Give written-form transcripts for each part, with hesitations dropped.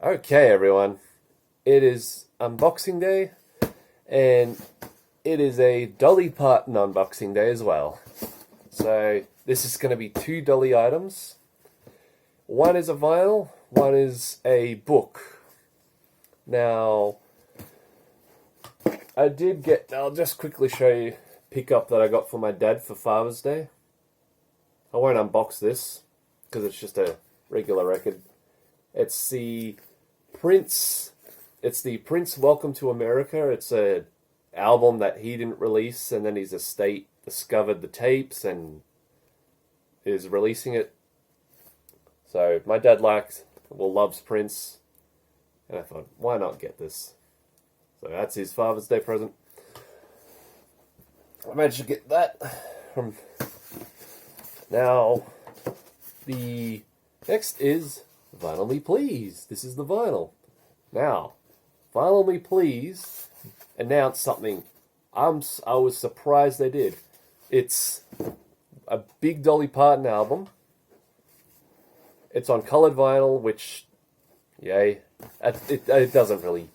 Okay, everyone. It is unboxing day, and it is a Dolly Parton unboxing day as well. So this is going to be two Dolly items. One is a vinyl, one is a book. Now, I'll just quickly show you pickup that I got for my dad for Father's Day. I won't unbox this because it's just a regular record. It's the Prince Welcome to America. It's a album that he didn't release, and then his estate discovered the tapes and is releasing it. So my dad loves Prince, and I thought, why not get this? So that's his Father's Day present. I managed to get that from. Now, the next is Vinyl Me Please. This is the vinyl. Now, Vinyl Me Please announced something I was surprised they did. It's a big Dolly Parton album. It's on colored vinyl, which, yay. It doesn't really...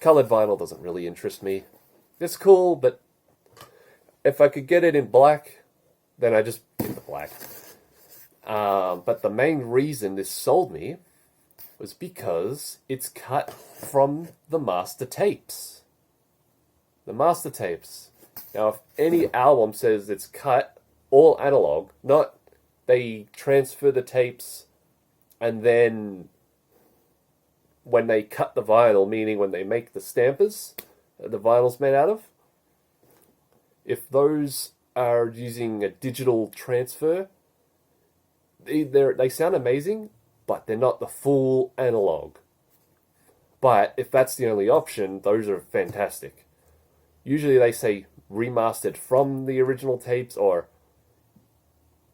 Colored vinyl doesn't really interest me. It's cool, but if I could get it in black, then I just get the black. But the main reason this sold me was because it's cut from the master tapes. The master tapes. Now, if any album says it's cut, all analog, not they transfer the tapes and then when they cut the vinyl, meaning when they make the stampers, the vinyl's made out of, if those are using a digital transfer, they sound amazing, but they're not the full analog. But if that's the only option, those are fantastic. Usually they say remastered from the original tapes or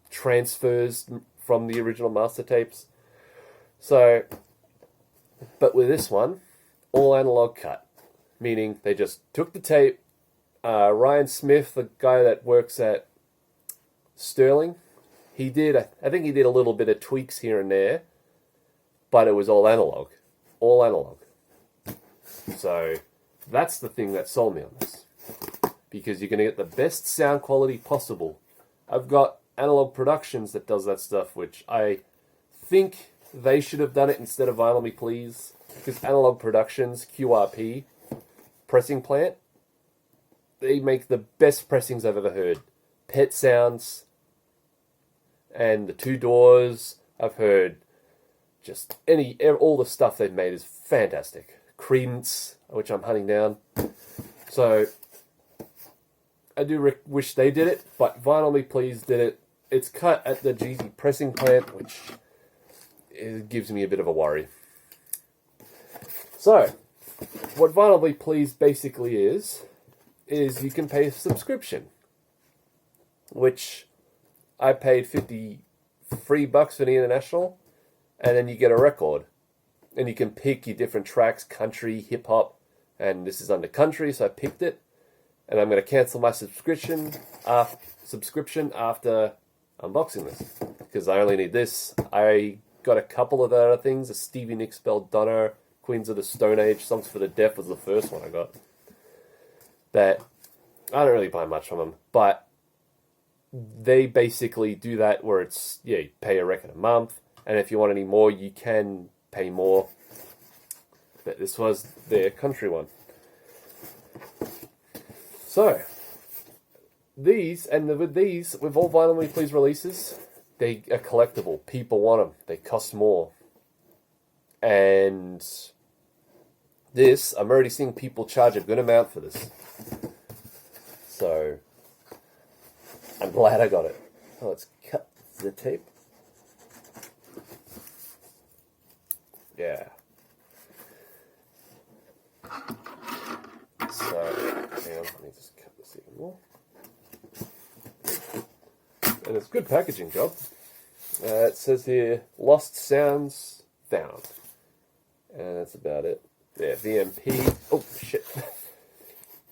transfers from the original master tapes. So, but with this one, all analog cut, meaning they just took the tape. Ryan Smith, the guy that works at Sterling, I think he did a little bit of tweaks here and there, but it was all analog. All analog. So that's the thing that sold me on this. Because you're going to get the best sound quality possible. I've got Analog Productions that does that stuff, which I think they should have done it instead of Vinyl Me Please. Because Analog Productions, QRP, pressing plant, they make the best pressings I've ever heard. Pet Sounds and the Two Doors, I've heard just all the stuff they've made is fantastic. Credence, which I'm hunting down. So, I do wish they did it, but Vinyl Me Please did it. It's cut at the GZ pressing plant, which gives me a bit of a worry. So, what Vinyl Me Please basically is you can pay a subscription, which I paid $53 for the international, and then you get a record, and you can pick your different tracks, country, hip hop, and this is under country, so I picked it, and I'm going to cancel my subscription after unboxing this, because I only need this. I got a couple of other things, a Stevie Nicks Belladonna, Queens of the Stone Age, Songs for the Deaf was the first one I got. That I don't really buy much from them, but they basically do that where it's, you pay a record a month, and if you want any more, you can pay more. But this was their country one. So, with all Vinyl Me Please releases, they are collectible. People want them. They cost more. And this, I'm already seeing people charge a good amount for this. So, I'm glad I got it. Oh, let's cut the tape. Yeah. So, hang on, let me just cut this even more. And it's a good packaging job. It says here, Lost Sounds Found. And that's about it. Yeah, VMP. Oh, shit.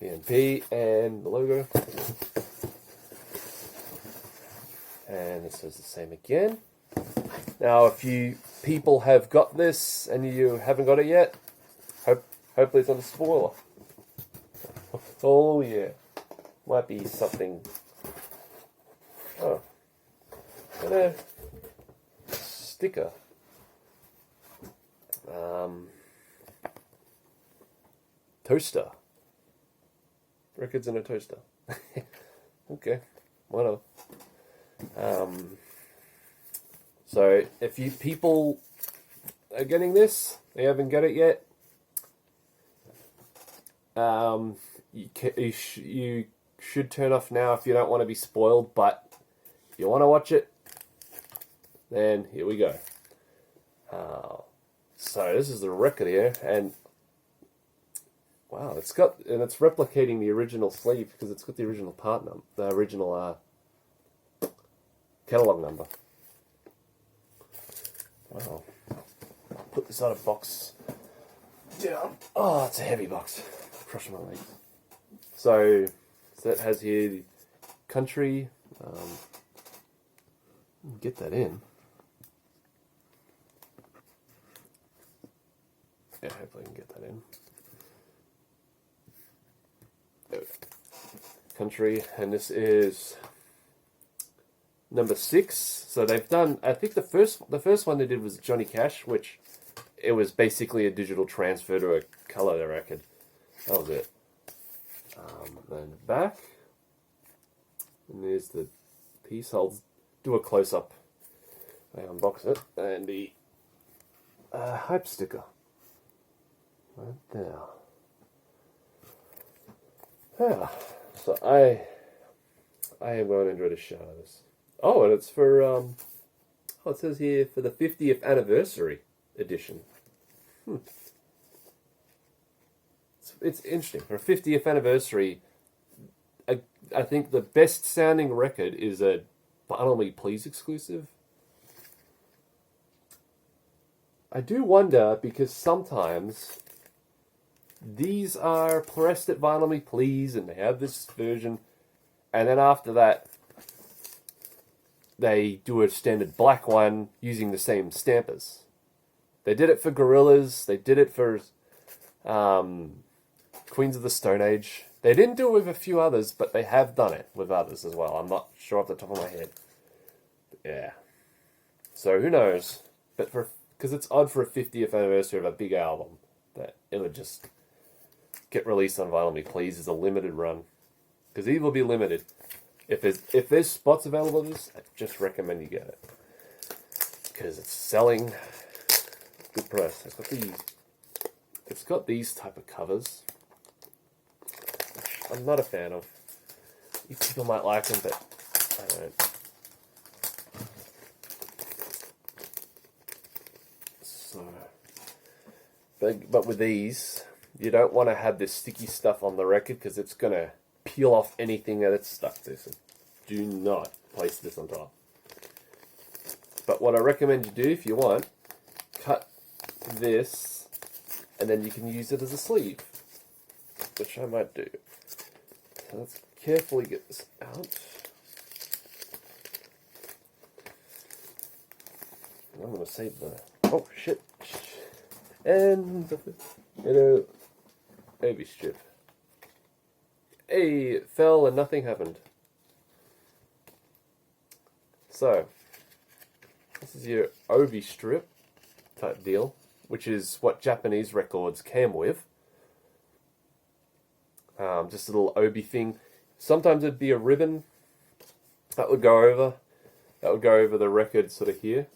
VMP and the logo. And it says the same again. Now, if you people have got this and you haven't got it yet, hopefully it's not a spoiler. Oh yeah, might be something. Oh, and a sticker. Toaster. Records in a toaster. Okay, why not? So if you people are getting this, they haven't got it yet. You should turn off now if you don't want to be spoiled. But if you want to watch it, then here we go. So this is the record here, and wow, it's replicating the original sleeve because it's got the original part number, the original catalog number. Wow. Put this other box down. Oh, it's a heavy box. Crushing my legs. So that has here the country. Get that in. Yeah, hopefully I can get that in. There we go. Country, and this is number 6. So they've done. I think the first one they did was Johnny Cash, which it was basically a digital transfer to a color record. That was it. Then back, and there's the piece. I'll do a close up. I unbox it, and the hype sticker right there. Yeah. So I am going to enjoy the show of this. Oh, and it's for it says here for the 50th anniversary edition. It's interesting. For a 50th anniversary, I think the best sounding record is a Vinyl Me Please exclusive. I do wonder because sometimes these are pressed at Vinyl Me Please and they have this version, and then after that they do a standard black one using the same stampers. They did it for Gorillaz. They did it for Queens of the Stone Age. They didn't do it with a few others, but they have done it with others as well. I'm not sure off the top of my head. But yeah. So who knows? But because it's odd for a 50th anniversary of a big album that it would just get released on Vinyl Me Please as a limited run. Because these will be limited. If there's spots available of this, I just recommend you get it. Because it's selling good price. It's got these type of covers. I'm not a fan of. You people might like them, but I don't. So, but with these, you don't want to have this sticky stuff on the record because it's going to peel off anything that it's stuck to. So do not place this on top. But what I recommend you do if you want, cut this and then you can use it as a sleeve, which I might do. So let's carefully get this out. I'm going to save the... Oh, shit. And a baby strip. Hey, it fell and nothing happened. So, this is your obi strip type deal, which is what Japanese records came with. Just a little obi thing. Sometimes it'd be a ribbon that would go over. That would go over the record sort of here.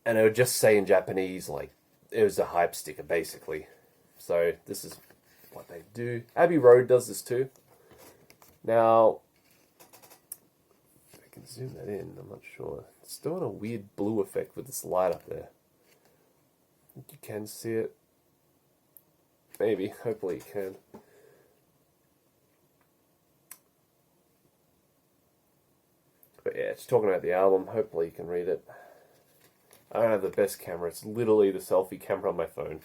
And it would just say in Japanese, like, it was a hype sticker, basically. So, this is what they do. Abbey Road does this too. Now, I can zoom that in, I'm not sure. It's doing a weird blue effect with this light up there. I think you can see it. Maybe, hopefully you can. But yeah, it's talking about the album. Hopefully you can read it. I don't have the best camera. It's literally the selfie camera on my phone.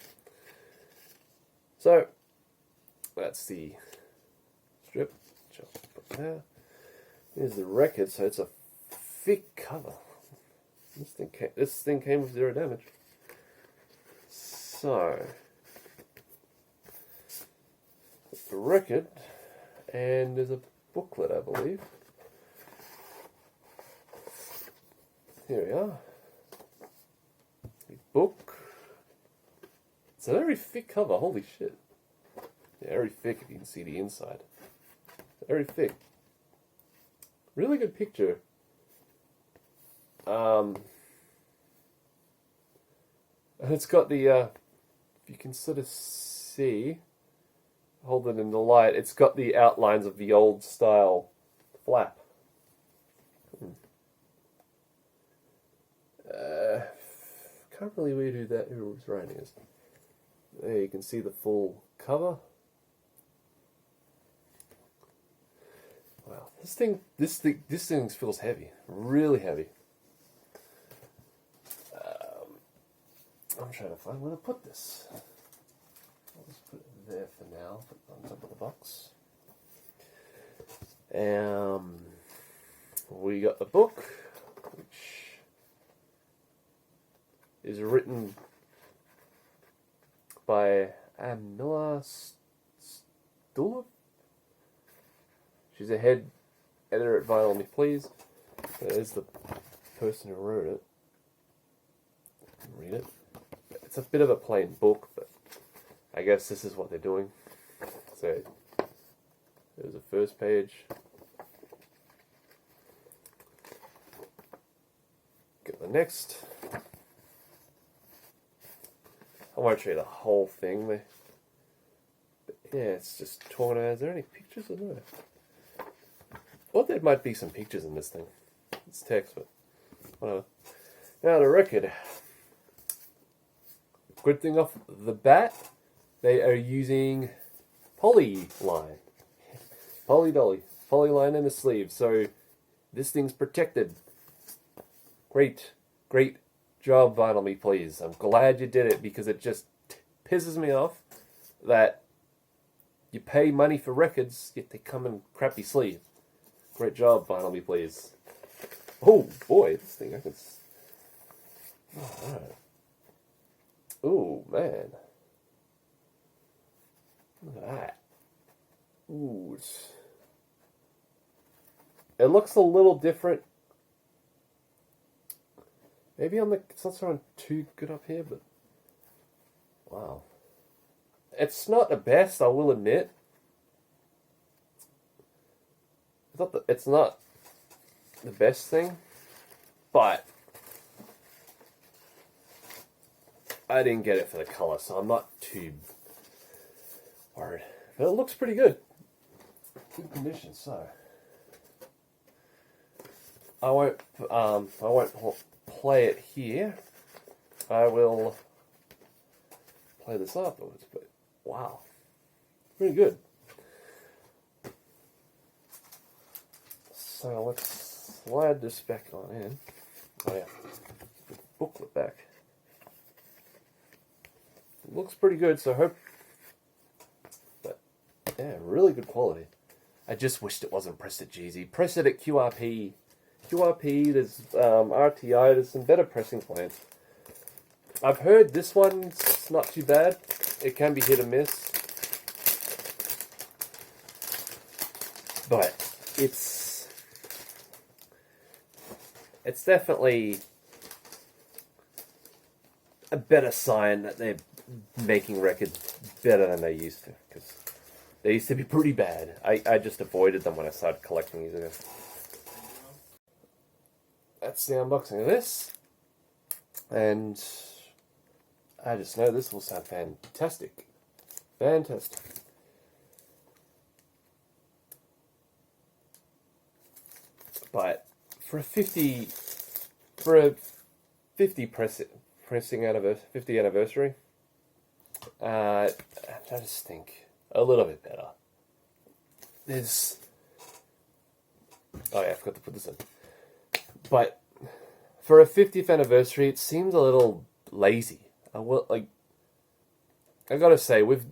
So, that's the strip. Just put there. Here's the record. So it's a thick cover. This thing came with 0 damage. So, the record, and there's a booklet, I believe. Here we are. The book. It's a very thick cover. Holy shit! Yeah, very thick. If you can see the inside, very thick. Really good picture. And it's got the, if you can sort of see, hold it in the light, it's got the outlines of the old style flap. Can't really read who was writing is. There you can see the full cover. Wow, this thing feels heavy, really heavy. I'm trying to find where to put this. I'll just put it there for now, put it on top of the box. We got the book, which is written by Amila Stula. She's a head editor at Vinyl Me Please. There's the person who wrote it. Read it. It's a bit of a plain book, but I guess this is what they're doing. So, there's the first page. Get the next. I won't show you the whole thing there. But yeah, it's just torn out. Is there any pictures of there? Well, there might be some pictures in this thing. It's text, but whatever. Now the record. Good thing off the bat, they are using polyline. Polyline in the sleeve. So this thing's protected. Great job, Vinyl Me Please. I'm glad you did it because it just pisses me off that you pay money for records, yet they come in crappy sleeve. Great job, Vinyl Me Please. Oh boy, this thing I can. All right. Oh man, look at that. Ooh, it looks a little different. Maybe it's not showing too good up here, but wow, it's not the best. I will admit. It's not the best thing, but I didn't get it for the color, so I'm not too worried. But it looks pretty good. Good condition, so I won't play it here. I will play this afterwards, but wow. Pretty good. So let's slide this back on in. Oh yeah. Booklet back. It looks pretty good, so I hope. But yeah, really good quality. I just wished it wasn't pressed at GZ. Press it at QRP. QRP, there's RTI, there's some better pressing plans. I've heard this one's not too bad. It can be hit or miss. But it's definitely a better sign that they're making records better than they used to, because they used to be pretty bad. I just avoided them when I started collecting these ago. That's the unboxing of this, and I just know this will sound fantastic. Fantastic. But for a 50 pressing anniversary, 50 anniversary, I just think a little bit better. There's, oh yeah, I forgot to put this in. But for a 50th anniversary, it seems a little lazy. I gotta say, with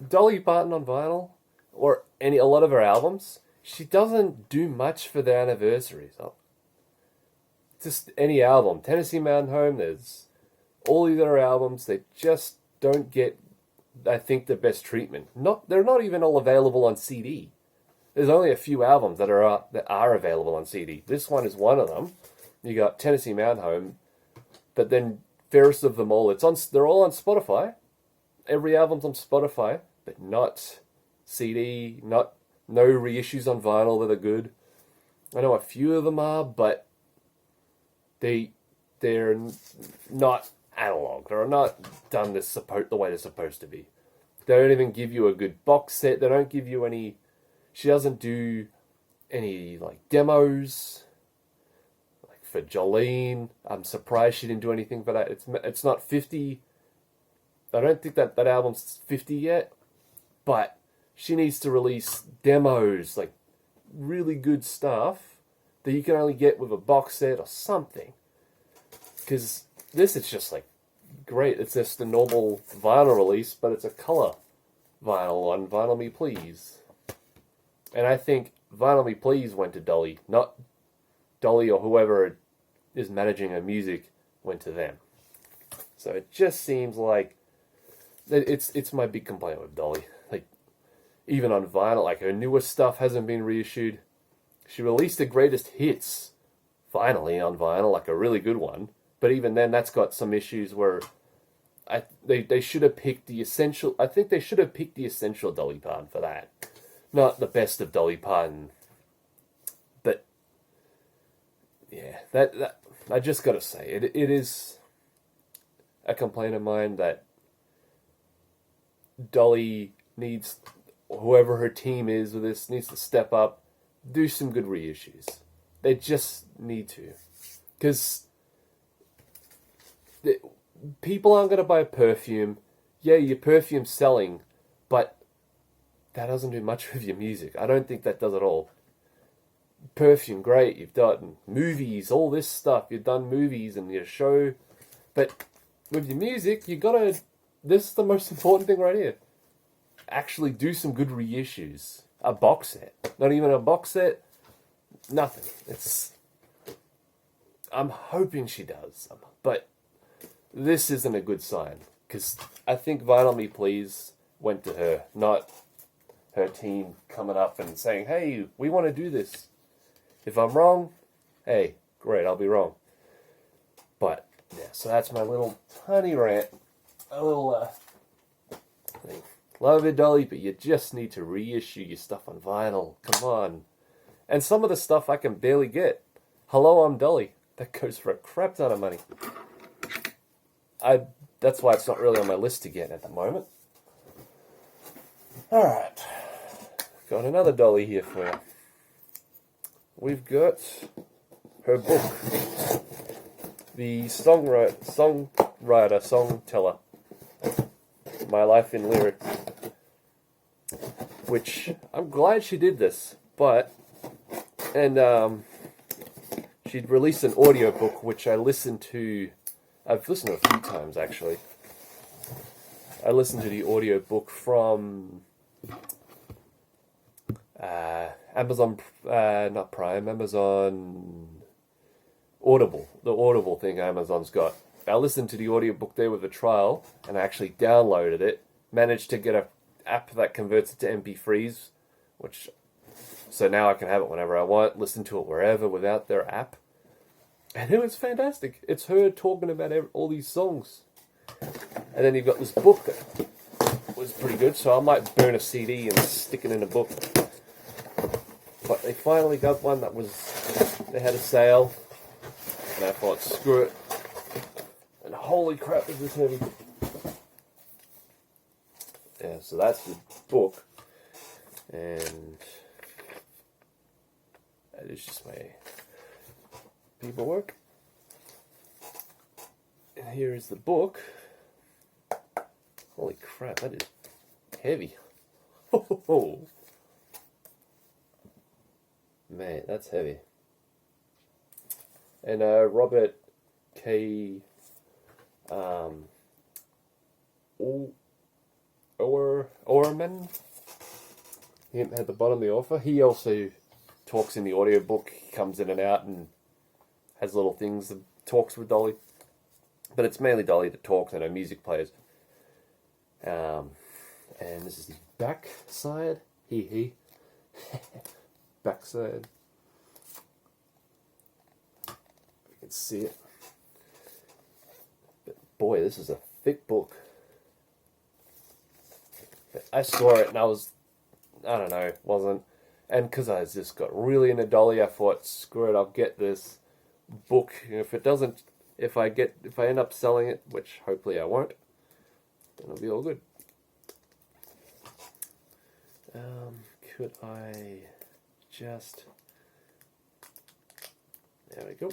Dolly Parton on vinyl, or a lot of her albums, she doesn't do much for their anniversaries. just any album. Tennessee Mountain Home, there's all these other albums, they just don't get, I think, the best treatment. They're not even all available on CD. There's only a few albums that are available on CD. This one is one of them. You got Tennessee Mountain Home, but then fairest of them all, they're all on Spotify. Every album's on Spotify, but not CD, no reissues on vinyl that are good. I know a few of them are, but they're not analog. They're not done the way they're supposed to be. They don't even give you a good box set. They don't give you any. She doesn't do any like demos. Like for Jolene, I'm surprised she didn't do anything for that. It's not 50. I don't think that album's 50 yet, but she needs to release demos, like really good stuff that you can only get with a box set or something. Because this is just like great. It's just a normal vinyl release, but it's a color vinyl on Vinyl Me Please. And I think Vinyl Me Please went to Dolly, not Dolly or whoever is managing her music went to them. So it just seems like it's my big complaint with Dolly. Like, even on vinyl, like her newest stuff hasn't been reissued. She released the greatest hits finally on vinyl, like a really good one. But even then, that's got some issues where they should have picked the essential. I think they should have picked the essential Dolly Parton for that, not the best of Dolly Parton. But yeah, that I just gotta say it is a complaint of mine that Dolly needs, whoever her team is with this, needs to step up, do some good reissues. They just need to. Because people aren't going to buy perfume. Yeah, your perfume's selling, but that doesn't do much with your music. I don't think that does at all. Perfume, great. You've done movies, all this stuff. You've done movies and your show. But with your music, you got to... This is the most important thing right here. Actually do some good reissues. A box set. Not even a box set. Nothing. I'm hoping she does. But this isn't a good sign. Because I think Vinyl Me Please went to her. Not her team coming up and saying, hey, we want to do this. If I'm wrong, hey, great, I'll be wrong. But, yeah, so that's my little tiny rant. A little thing. Love it, Dolly, but you just need to reissue your stuff on vinyl. Come on. And some of the stuff I can barely get. Hello, I'm Dolly. That goes for a crap ton of money. That's why it's not really on my list to get at the moment. Alright. Got another Dolly here for you. We've got her book. The Songteller. My Life in Lyrics, which I'm glad she did this, and she'd released an audiobook which I've listened to a few times actually. I listened to the audiobook from Amazon, not Prime, Amazon Audible, the Audible thing Amazon's got. I listened to the audiobook there with a trial, and I actually downloaded it. Managed to get an app that converts it to MP3s, so now I can have it whenever I want, listen to it wherever without their app. And it was fantastic. It's her talking about all these songs. And then you've got this book that was pretty good, so I might burn a CD and stick it in a book. But they finally got one they had a sale, and I thought, screw it. And holy crap, is this heavy. Yeah, so that's the book. And that is just my paperwork. And here is the book. Holy crap, that is heavy. Oh, man, that's heavy. And Robert K. Orman, at the bottom of the offer. He also talks in the audiobook. He comes in and out, and has little things that talks with Dolly. But it's mainly Dolly that talks and her music plays. And this is the back side. He. Backside. You can see it. But boy, this is a thick book. I saw it and I don't know, wasn't. And because I just got really into Dolly, I thought, screw it, I'll get this book. If I end up selling it, which hopefully I won't, then it'll be all good. Could I just... There we go.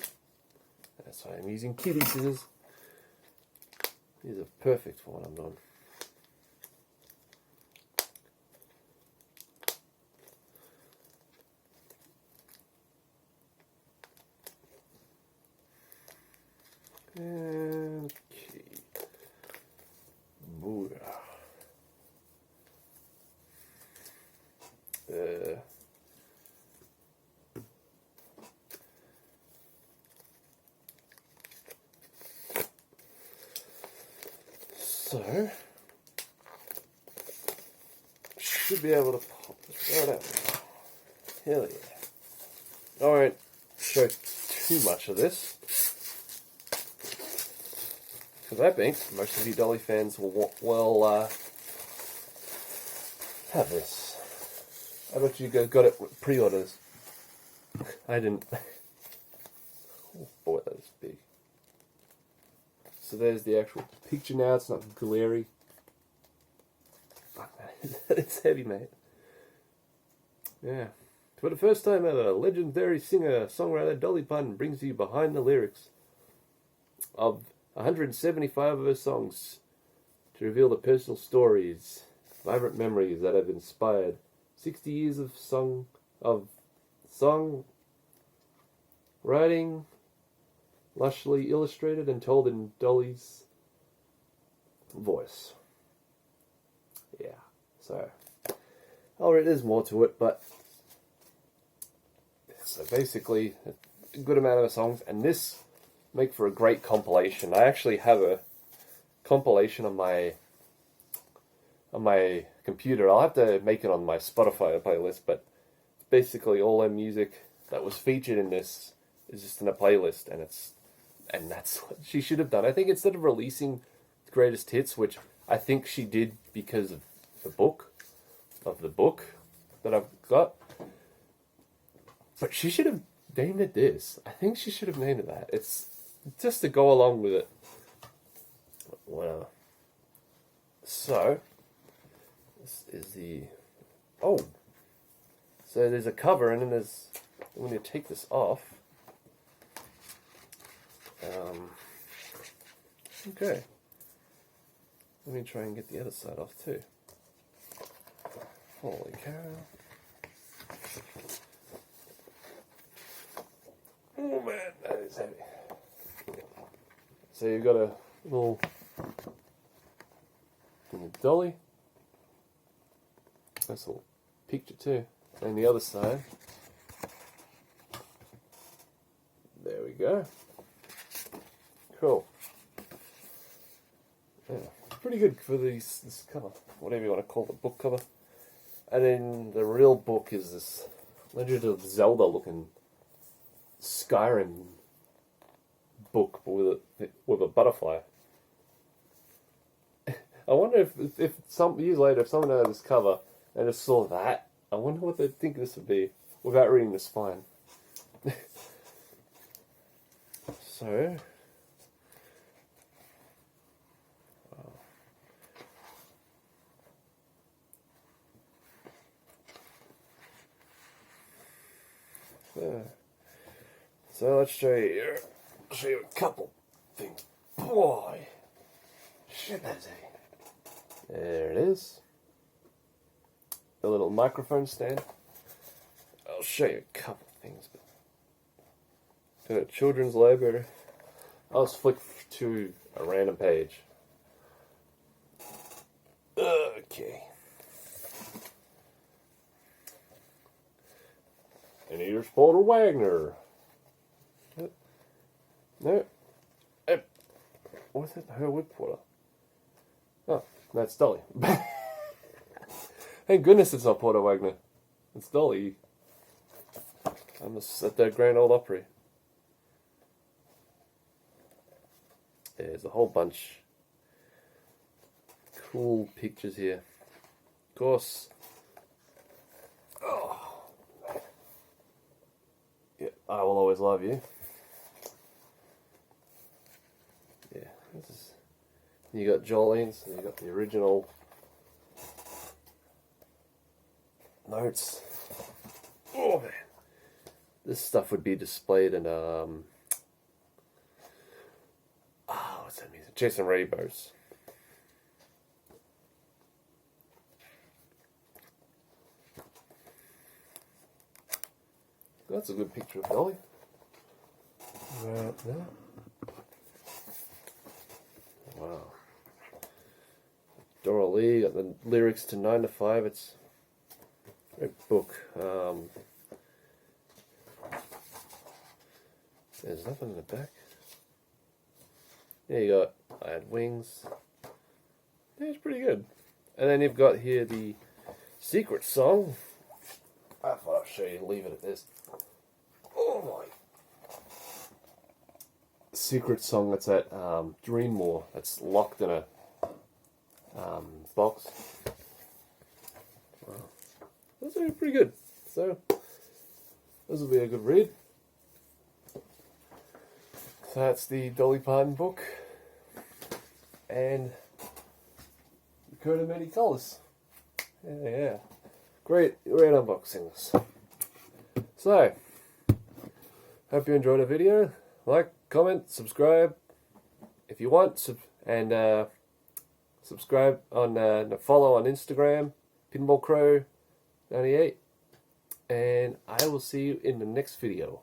That's why I'm using kitty scissors. These are perfect for what I'm doing. Okay. Booyah. So, should be able to pop this right out. Hell yeah. I won't show too much of this, because I think most of you Dolly fans will have this. I bet you guys got it pre-orders. I didn't. Oh boy, that is big. So there's the actual picture now. It's not glary. Fuck, man. It's heavy, mate. Yeah. For the first time ever, legendary singer-songwriter Dolly Parton brings you behind the lyrics of 175 of her songs to reveal the personal stories, vibrant memories that have inspired 60 years of song writing, lushly illustrated and told in Dolly's voice. Yeah, so there's more to it, but so basically a good amount of the songs, and this make for a great compilation. I actually have a compilation on my computer. I'll have to make it on my Spotify playlist, but it's basically all the music that was featured in this is just in a playlist, and that's what she should have done. I think instead of releasing greatest hits, which I think she did because of the book that I've got, but she should have named it this. I think she should have named it that. It's just to go along with it. Wow. So this is the so there's a cover, and then there's, I'm going to take this off. Okay. Let me try and get the other side off too. Holy cow. Oh man, that is heavy. So you've got a little Dolly. Nice little picture too. And the other side. There we go. Cool. Yeah, pretty good for this cover, whatever you want to call the book cover. And then the real book is this Legend of Zelda looking Skyrim book with a butterfly. I wonder if some years later, if someone had this cover and just saw that, I wonder what they'd think this would be without reading the spine. So, so let's show you here. I'll show you a couple things. Boy, shit, that's heavy. There it is. A little microphone stand. I'll show you a couple things. To a children's library. I'll just flick to a random page. Okay. And here's Walter Wagner. No. What's that? Her whip water. Oh, that's Dolly. Thank goodness it's not Porter Wagner. It's Dolly. I'm at the Grand Ole Opry. There's a whole bunch cool pictures here. Of course. Oh. Yeah, I will always love you. Yeah, this is. You got Jolene's, and you got the original notes. Oh man, this stuff would be displayed in what's that music? Jason Rainbows. That's a good picture of Dolly. Right there. Wow. Dora Lee got the lyrics to 9 to 5. It's a great book. There's nothing in the back. Yeah, you got I Had Wings. Yeah, it's pretty good. And then you've got here the secret song. I thought I'd show you and leave it at this. Oh my. Secret song that's at Dreammore. That's locked in a box. Wow. That's pretty good. So, this will be a good read. So that's the Dolly Parton book. And the Coat of Many Colours. Yeah. Great unboxing this. So, hope you enjoyed the video. Like, comment, subscribe if you want, and subscribe on follow on Instagram, PinballCrow98, and I will see you in the next video.